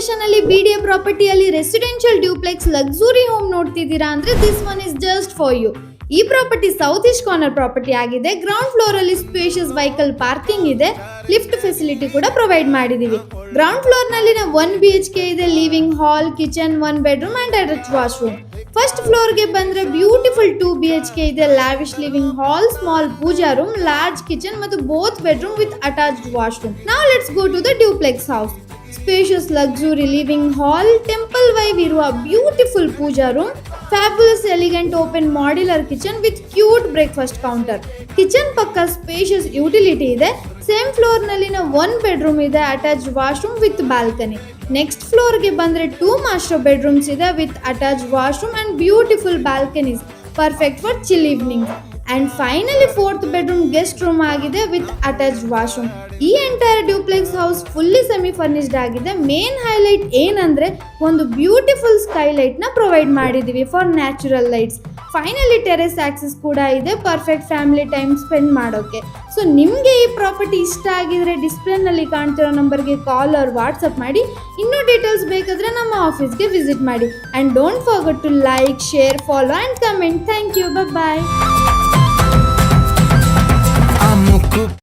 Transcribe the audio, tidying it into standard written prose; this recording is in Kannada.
ಲೊಕೇಶನ್ ಅಲ್ಲಿ BDA ಪ್ರಾಪರ್ಟಿಯಲ್ಲಿ ರೆಸಿಡೆನ್ಷಿಯಲ್ ಡ್ಯೂಪ್ಲೆಕ್ಸ್ ಲಕ್ಸುರಿ ಹೋಮ್ ನೋಡ್ತಿದ್ದೀರಾ ಅಂದ್ರೆ this one is just for you. ಈ property south east corner property ಆಗಿದೆ. ಗ್ರೌಂಡ್ ಫ್ಲೋರ್ ಅಲ್ಲಿ ಸ್ಪೇಷಿಯಸ್ ವೆಹಿಕಲ್ ಪಾರ್ಕಿಂಗ್ ಇದೆ. ಲಿಫ್ಟ್ ಫೆಸಿಲಿಟಿ ಕೂಡ ಪ್ರೊವೈಡ್ ಮಾಡಿದೀವಿ. ಗ್ರೌಂಡ್ ಫ್ಲೋರ್ ನಲ್ಲಿ 1 BHK ಇದೆ. Living hall, kitchen, 1 bedroom and attach washroom. First floor ಗೆ ಬಂದ್ರೆ ಬ್ಯೂಟಿಫುಲ್ 2 BHK ಇದೆ. Lavish living hall, small pooja room, large kitchen ಮತ್ತು both bedroom with attached washroom. Now let's go to the duplex house. Spacious luxury living hall, temple vibe ಇರುವ beautiful pooja room, fabulous elegant open modular kitchen with cute breakfast counter. Kitchen ಪಕ್ಕ ಸ್ಪೇಷಿಯಸ್ ಯುಟಿಲಿಟಿ ಇದೆ. ಸೇಮ್ ಫ್ಲೋರ್ ನಲ್ಲಿನ 1 ಬೆಡ್ರೂಮ್ ಇದೆ. Attached washroom with balcony. Next floor ಗೆ ಬಂದ್ರೆ 2 ಮಾಸ್ಟರ್ ಬೆಡ್ರೂಮ್ಸ್ ಇದೆ with attached washroom and beautiful balconies, perfect for chill evening. And finally 4th bedroom guest room ಆಗಿದೆ ವಿತ್ ಅಟ್ಯಾಚ್ಡ್ ವಾಶ್ರೂಮ್. ಈ entire duplex house fully semi furnished ಆಗಿದೆ. ಮೇನ್ ಹೈಲೈಟ್ ಏನಂದ್ರೆ ಒಂದು ಬ್ಯೂಟಿಫುಲ್ ಸ್ಕೈಲೈಟ್ ನ ಪ್ರೊವೈಡ್ ಮಾಡಿದೀವಿ for natural lights. Finally terrace access ಕೂಡ ಇದೆ, ಪರ್ಫೆಕ್ಟ್ ಫ್ಯಾಮಿಲಿ ಟೈಮ್ ಸ್ಪೆಂಡ್ ಮಾಡೋಕೆ. ಸೊ ನಿಮಗೆ ಈ ಪ್ರಾಪರ್ಟಿ ಇಷ್ಟ ಆಗಿದ್ರೆ ಡಿಸ್ಪ್ಲೇನಲ್ಲಿ ಕಾಣ್ತಿರೋ ನಂಬರ್ಗೆ ಕಾಲ್ ಆರ್ ವಾಟ್ಸಪ್ ಮಾಡಿ. ಇನ್ನೂ ಡೀಟೇಲ್ಸ್ ಬೇಕಾದರೆ ನಮ್ಮ ಆಫೀಸ್ಗೆ ವಿಸಿಟ್ ಮಾಡಿ. And don't forget to like, share, follow and comment. Thank you. Bye.